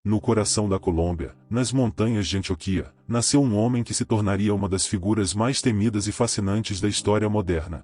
No coração da Colômbia, nas montanhas de Antioquia, nasceu um homem que se tornaria uma das figuras mais temidas e fascinantes da história moderna.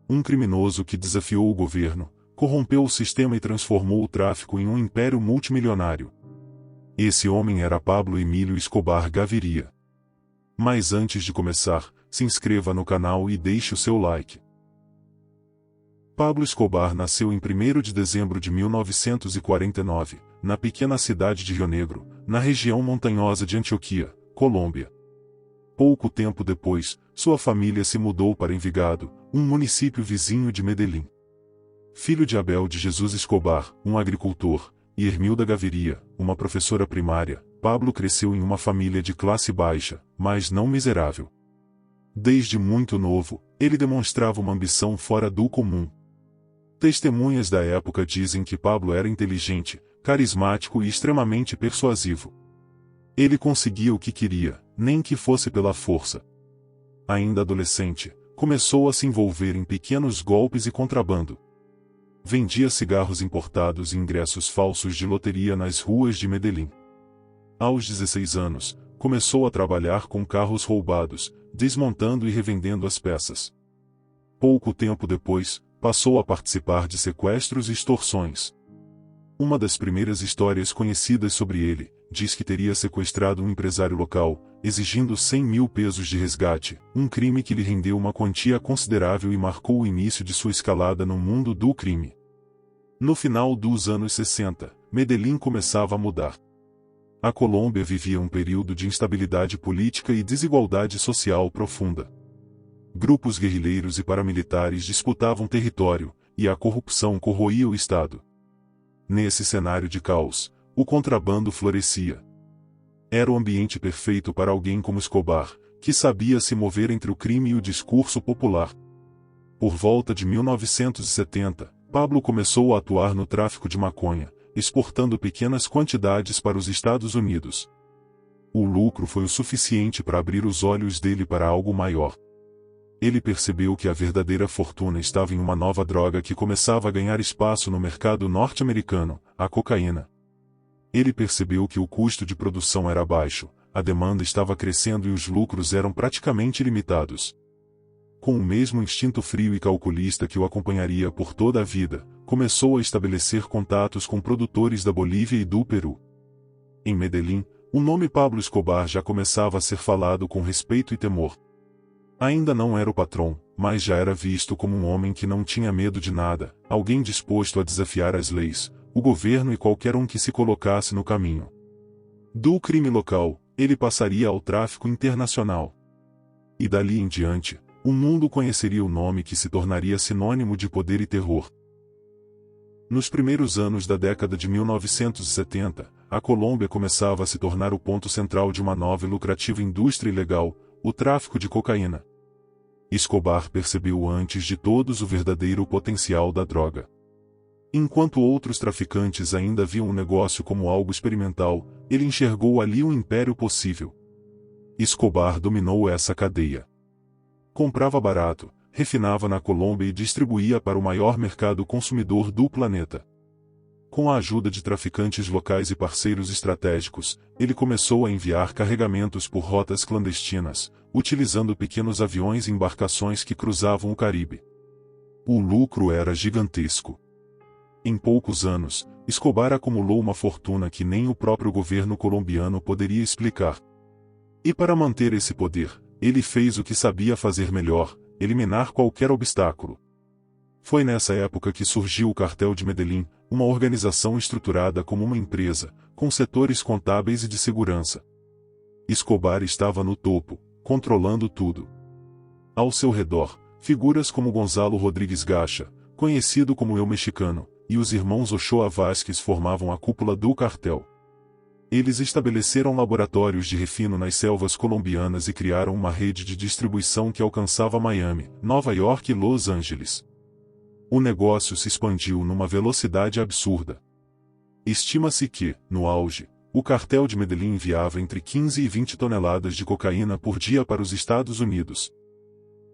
Um criminoso que desafiou o governo, corrompeu o sistema e transformou o tráfico em um império multimilionário. Esse homem era Pablo Emílio Escobar Gaviria. Mas antes de começar, se inscreva no canal e deixe o seu like. Pablo Escobar nasceu em 1º de dezembro de 1949, na pequena cidade de Rio Negro, na região montanhosa de Antioquia, Colômbia. Pouco tempo depois, sua família se mudou para Envigado, um município vizinho de Medellín. Filho de Abel de Jesus Escobar, um agricultor, e Hermilda Gaviria, uma professora primária, Pablo cresceu em uma família de classe baixa, mas não miserável. Desde muito novo, ele demonstrava uma ambição fora do comum. Testemunhas da época dizem que Pablo era inteligente, carismático e extremamente persuasivo. Ele conseguia o que queria, nem que fosse pela força. Ainda adolescente, começou a se envolver em pequenos golpes e contrabando. Vendia cigarros importados e ingressos falsos de loteria nas ruas de Medellín. Aos 16 anos, começou a trabalhar com carros roubados, desmontando e revendendo as peças. Pouco tempo depois, passou a participar de sequestros e extorsões. Uma das primeiras histórias conhecidas sobre ele, diz que teria sequestrado um empresário local, exigindo 100 mil pesos de resgate, um crime que lhe rendeu uma quantia considerável e marcou o início de sua escalada no mundo do crime. No final dos anos 60, Medellín começava a mudar. A Colômbia vivia um período de instabilidade política e desigualdade social profunda. Grupos guerrilheiros e paramilitares disputavam território, e a corrupção corroía o Estado. Nesse cenário de caos, o contrabando florescia. Era o ambiente perfeito para alguém como Escobar, que sabia se mover entre o crime e o discurso popular. Por volta de 1970, Pablo começou a atuar no tráfico de maconha, exportando pequenas quantidades para os Estados Unidos. O lucro foi o suficiente para abrir os olhos dele para algo maior. Ele percebeu que a verdadeira fortuna estava em uma nova droga que começava a ganhar espaço no mercado norte-americano, a cocaína. Ele percebeu que o custo de produção era baixo, a demanda estava crescendo e os lucros eram praticamente ilimitados. Com o mesmo instinto frio e calculista que o acompanharia por toda a vida, começou a estabelecer contatos com produtores da Bolívia e do Peru. Em Medellín, o nome Pablo Escobar já começava a ser falado com respeito e temor. Ainda não era o patrão, mas já era visto como um homem que não tinha medo de nada, alguém disposto a desafiar as leis, o governo e qualquer um que se colocasse no caminho. Do crime local, ele passaria ao tráfico internacional. E dali em diante, o mundo conheceria o nome que se tornaria sinônimo de poder e terror. Nos primeiros anos da década de 1970, a Colômbia começava a se tornar o ponto central de uma nova e lucrativa indústria ilegal, o tráfico de cocaína. Escobar percebeu antes de todos o verdadeiro potencial da droga. Enquanto outros traficantes ainda viam o negócio como algo experimental, ele enxergou ali um império possível. Escobar dominou essa cadeia. Comprava barato, refinava na Colômbia e distribuía para o maior mercado consumidor do planeta. Com a ajuda de traficantes locais e parceiros estratégicos, ele começou a enviar carregamentos por rotas clandestinas, utilizando pequenos aviões e embarcações que cruzavam o Caribe. O lucro era gigantesco. Em poucos anos, Escobar acumulou uma fortuna que nem o próprio governo colombiano poderia explicar. E para manter esse poder, ele fez o que sabia fazer melhor: eliminar qualquer obstáculo. Foi nessa época que surgiu o Cartel de Medellín, uma organização estruturada como uma empresa, com setores contábeis e de segurança. Escobar estava no topo, controlando tudo. Ao seu redor, figuras como Gonzalo Rodrigues Gacha, conhecido como El Mexicano, e os irmãos Ochoa Vázquez formavam a cúpula do cartel. Eles estabeleceram laboratórios de refino nas selvas colombianas e criaram uma rede de distribuição que alcançava Miami, Nova York e Los Angeles. O negócio se expandiu numa velocidade absurda. Estima-se que, no auge, o cartel de Medellín enviava entre 15 e 20 toneladas de cocaína por dia para os Estados Unidos.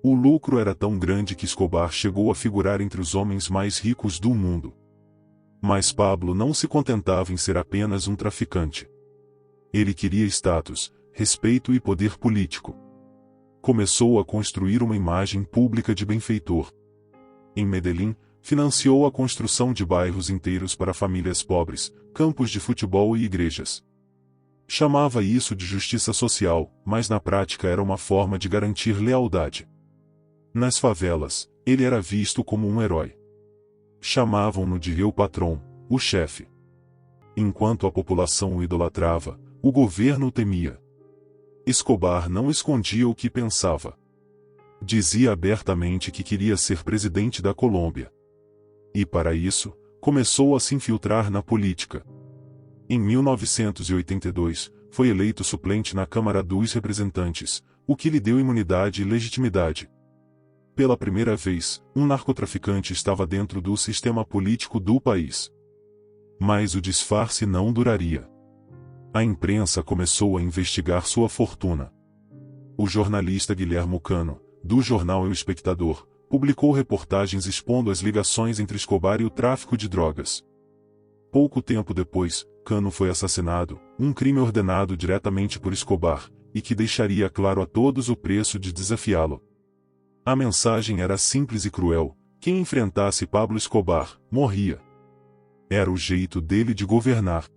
O lucro era tão grande que Escobar chegou a figurar entre os homens mais ricos do mundo. Mas Pablo não se contentava em ser apenas um traficante. Ele queria status, respeito e poder político. Começou a construir uma imagem pública de benfeitor. Em Medellín, financiou a construção de bairros inteiros para famílias pobres, campos de futebol e igrejas. Chamava isso de justiça social, mas na prática era uma forma de garantir lealdade. Nas favelas, ele era visto como um herói. Chamavam-no de El Patrón, o chefe. Enquanto a população o idolatrava, o governo o temia. Escobar não escondia o que pensava. Dizia abertamente que queria ser presidente da Colômbia. E para isso, começou a se infiltrar na política. Em 1982, foi eleito suplente na Câmara dos Representantes, o que lhe deu imunidade e legitimidade. Pela primeira vez, um narcotraficante estava dentro do sistema político do país. Mas o disfarce não duraria. A imprensa começou a investigar sua fortuna. O jornalista Guilhermo Cano, do jornal El Espectador, publicou reportagens expondo as ligações entre Escobar e o tráfico de drogas. Pouco tempo depois, Cano foi assassinado, um crime ordenado diretamente por Escobar, e que deixaria claro a todos o preço de desafiá-lo. A mensagem era simples e cruel: quem enfrentasse Pablo Escobar, morria. Era o jeito dele de governar.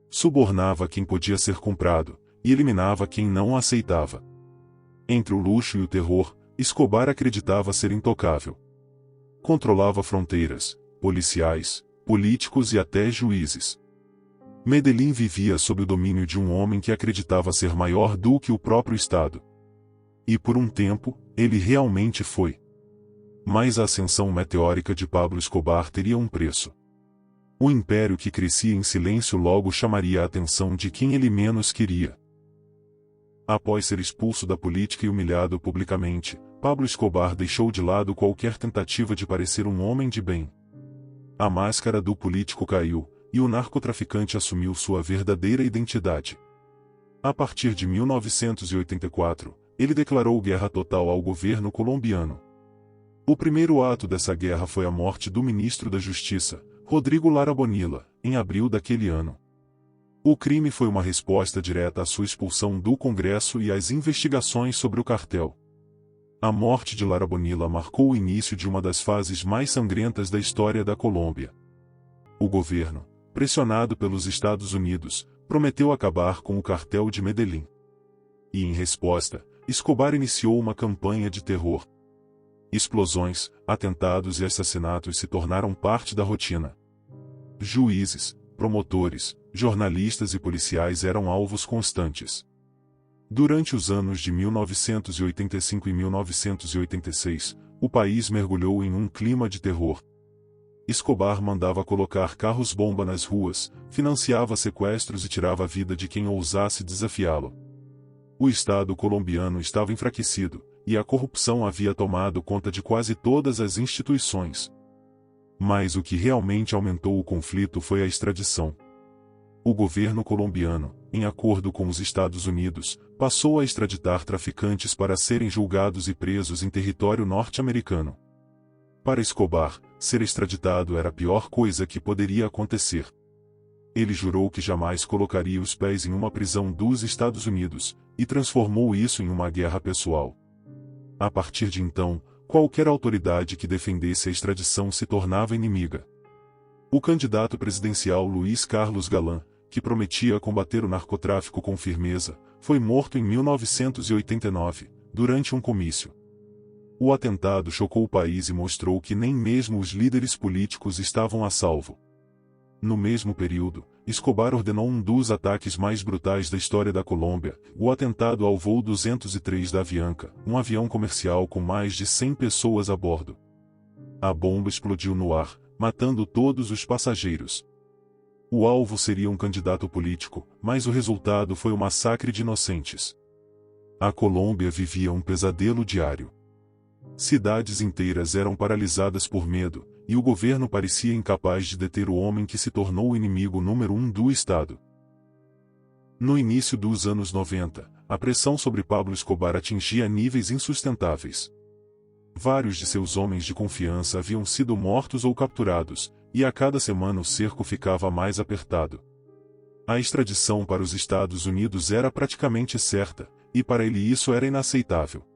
Subornava quem podia ser comprado, e eliminava quem não o aceitava. Entre o luxo e o terror, Escobar acreditava ser intocável. Controlava fronteiras, policiais, políticos e até juízes. Medellín vivia sob o domínio de um homem que acreditava ser maior do que o próprio Estado. E por um tempo, ele realmente foi. Mas a ascensão meteórica de Pablo Escobar teria um preço. O império que crescia em silêncio logo chamaria a atenção de quem ele menos queria. Após ser expulso da política e humilhado publicamente, Pablo Escobar deixou de lado qualquer tentativa de parecer um homem de bem. A máscara do político caiu, e o narcotraficante assumiu sua verdadeira identidade. A partir de 1984, ele declarou guerra total ao governo colombiano. O primeiro ato dessa guerra foi a morte do ministro da Justiça, Rodrigo Lara Bonilla, em abril daquele ano. O crime foi uma resposta direta à sua expulsão do Congresso e às investigações sobre o cartel. A morte de Lara Bonilla marcou o início de uma das fases mais sangrentas da história da Colômbia. O governo, pressionado pelos Estados Unidos, prometeu acabar com o cartel de Medellín. E em resposta, Escobar iniciou uma campanha de terror. Explosões, atentados e assassinatos se tornaram parte da rotina. Juízes, promotores, jornalistas e policiais eram alvos constantes. Durante os anos de 1985 e 1986, o país mergulhou em um clima de terror. Escobar mandava colocar carros-bomba nas ruas, financiava sequestros e tirava a vida de quem ousasse desafiá-lo. O Estado colombiano estava enfraquecido, e a corrupção havia tomado conta de quase todas as instituições. Mas o que realmente aumentou o conflito foi a extradição. O governo colombiano, em acordo com os Estados Unidos, passou a extraditar traficantes para serem julgados e presos em território norte-americano. Para Escobar, ser extraditado era a pior coisa que poderia acontecer. Ele jurou que jamais colocaria os pés em uma prisão dos Estados Unidos, e transformou isso em uma guerra pessoal. A partir de então, qualquer autoridade que defendesse a extradição se tornava inimiga. O candidato presidencial Luiz Carlos Galán, que prometia combater o narcotráfico com firmeza, foi morto em 1989, durante um comício. O atentado chocou o país e mostrou que nem mesmo os líderes políticos estavam a salvo. No mesmo período, Escobar ordenou um dos ataques mais brutais da história da Colômbia, o atentado ao voo 203 da Avianca, um avião comercial com mais de 100 pessoas a bordo. A bomba explodiu no ar, matando todos os passageiros. O alvo seria um candidato político, mas o resultado foi o massacre de inocentes. A Colômbia vivia um pesadelo diário. Cidades inteiras eram paralisadas por medo, e o governo parecia incapaz de deter o homem que se tornou o inimigo número 1 do Estado. No início dos anos 90, a pressão sobre Pablo Escobar atingia níveis insustentáveis. Vários de seus homens de confiança haviam sido mortos ou capturados, e a cada semana o cerco ficava mais apertado. A extradição para os Estados Unidos era praticamente certa, e para ele isso era inaceitável.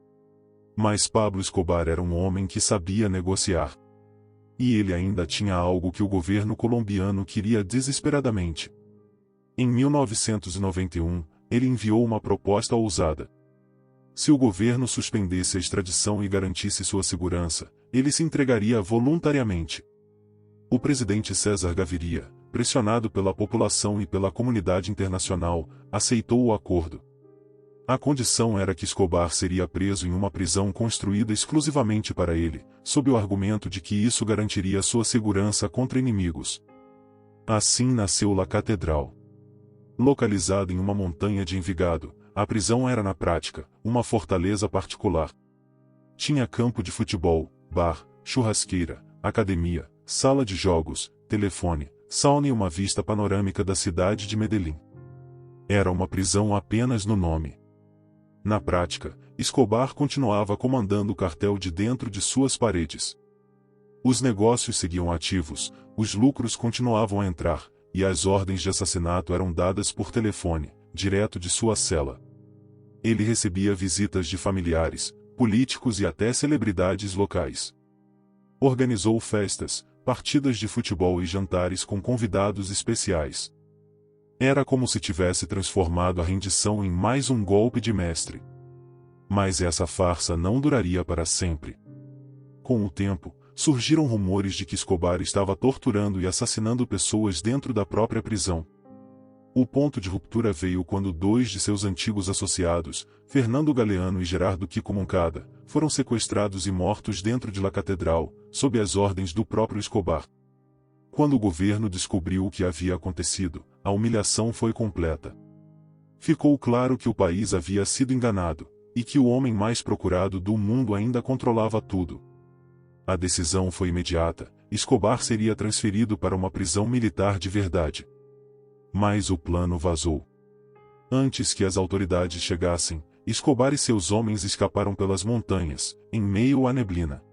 Mas Pablo Escobar era um homem que sabia negociar. E ele ainda tinha algo que o governo colombiano queria desesperadamente. Em 1991, ele enviou uma proposta ousada. Se o governo suspendesse a extradição e garantisse sua segurança, ele se entregaria voluntariamente. O presidente César Gaviria, pressionado pela população e pela comunidade internacional, aceitou o acordo. A condição era que Escobar seria preso em uma prisão construída exclusivamente para ele, sob o argumento de que isso garantiria sua segurança contra inimigos. Assim nasceu La Catedral. Localizada em uma montanha de Envigado, a prisão era na prática uma fortaleza particular. Tinha campo de futebol, bar, churrasqueira, academia, sala de jogos, telefone, sauna e uma vista panorâmica da cidade de Medellín. Era uma prisão apenas no nome. Na prática, Escobar continuava comandando o cartel de dentro de suas paredes. Os negócios seguiam ativos, os lucros continuavam a entrar, e as ordens de assassinato eram dadas por telefone, direto de sua cela. Ele recebia visitas de familiares, políticos e até celebridades locais. Organizou festas, partidas de futebol e jantares com convidados especiais. Era como se tivesse transformado a rendição em mais um golpe de mestre. Mas essa farsa não duraria para sempre. Com o tempo, surgiram rumores de que Escobar estava torturando e assassinando pessoas dentro da própria prisão. O ponto de ruptura veio quando dois de seus antigos associados, Fernando Galeano e Gerardo Kiko Moncada, foram sequestrados e mortos dentro de La Catedral, sob as ordens do próprio Escobar. Quando o governo descobriu o que havia acontecido, a humilhação foi completa. Ficou claro que o país havia sido enganado, e que o homem mais procurado do mundo ainda controlava tudo. A decisão foi imediata: Escobar seria transferido para uma prisão militar de verdade. Mas o plano vazou. Antes que as autoridades chegassem, Escobar e seus homens escaparam pelas montanhas, em meio à neblina.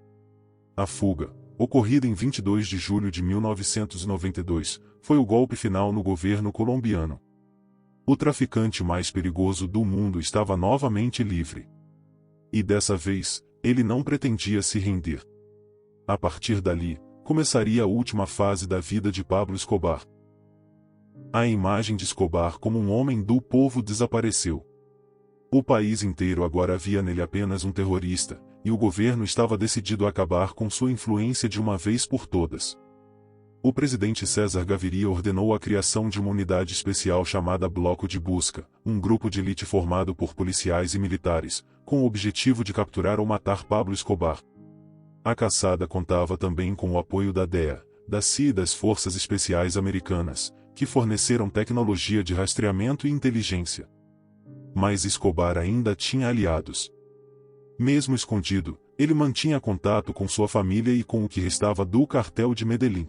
A fuga, ocorrida em 22 de julho de 1992, foi o golpe final no governo colombiano. O traficante mais perigoso do mundo estava novamente livre. E dessa vez, ele não pretendia se render. A partir dali, começaria a última fase da vida de Pablo Escobar. A imagem de Escobar como um homem do povo desapareceu. O país inteiro agora via nele apenas um terrorista, e o governo estava decidido a acabar com sua influência de uma vez por todas. O presidente César Gaviria ordenou a criação de uma unidade especial chamada Bloco de Busca, um grupo de elite formado por policiais e militares, com o objetivo de capturar ou matar Pablo Escobar. A caçada contava também com o apoio da DEA, da CIA e das Forças Especiais Americanas, que forneceram tecnologia de rastreamento e inteligência. Mas Escobar ainda tinha aliados. Mesmo escondido, ele mantinha contato com sua família e com o que restava do cartel de Medellín.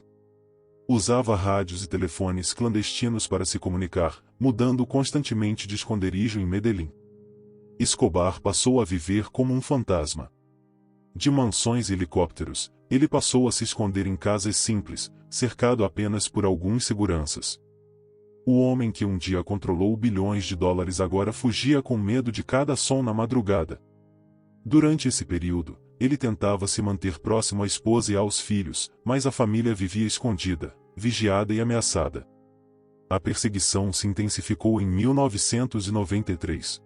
Usava rádios e telefones clandestinos para se comunicar, mudando constantemente de esconderijo em Medellín. Escobar passou a viver como um fantasma. De mansões e helicópteros, ele passou a se esconder em casas simples, cercado apenas por alguns seguranças. O homem que um dia controlou bilhões de dólares agora fugia com medo de cada som na madrugada. Durante esse período, ele tentava se manter próximo à esposa e aos filhos, mas a família vivia escondida, vigiada e ameaçada. A perseguição se intensificou em 1993.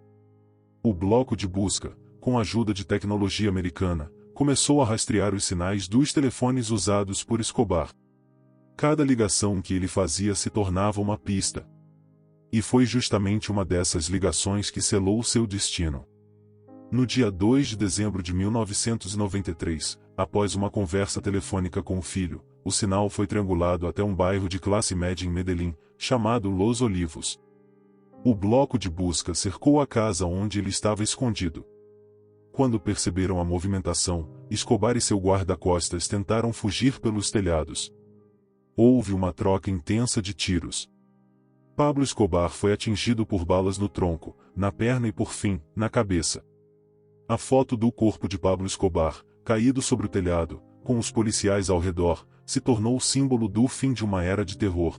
O Bloco de Busca, com a ajuda de tecnologia americana, começou a rastrear os sinais dos telefones usados por Escobar. Cada ligação que ele fazia se tornava uma pista. E foi justamente uma dessas ligações que selou seu destino. No dia 2 de dezembro de 1993, após uma conversa telefônica com o filho, o sinal foi triangulado até um bairro de classe média em Medellín, chamado Los Olivos. O bloco de busca cercou a casa onde ele estava escondido. Quando perceberam a movimentação, Escobar e seu guarda-costas tentaram fugir pelos telhados. Houve uma troca intensa de tiros. Pablo Escobar foi atingido por balas no tronco, na perna e por fim, na cabeça. A foto do corpo de Pablo Escobar, caído sobre o telhado, com os policiais ao redor, se tornou símbolo do fim de uma era de terror.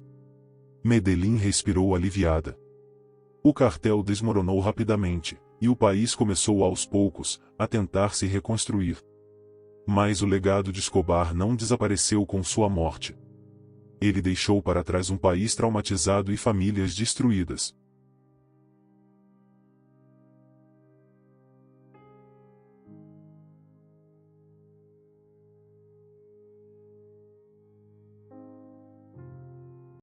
Medellín respirou aliviada. O cartel desmoronou rapidamente, e o país começou aos poucos a tentar se reconstruir. Mas o legado de Escobar não desapareceu com sua morte. Ele deixou para trás um país traumatizado e famílias destruídas.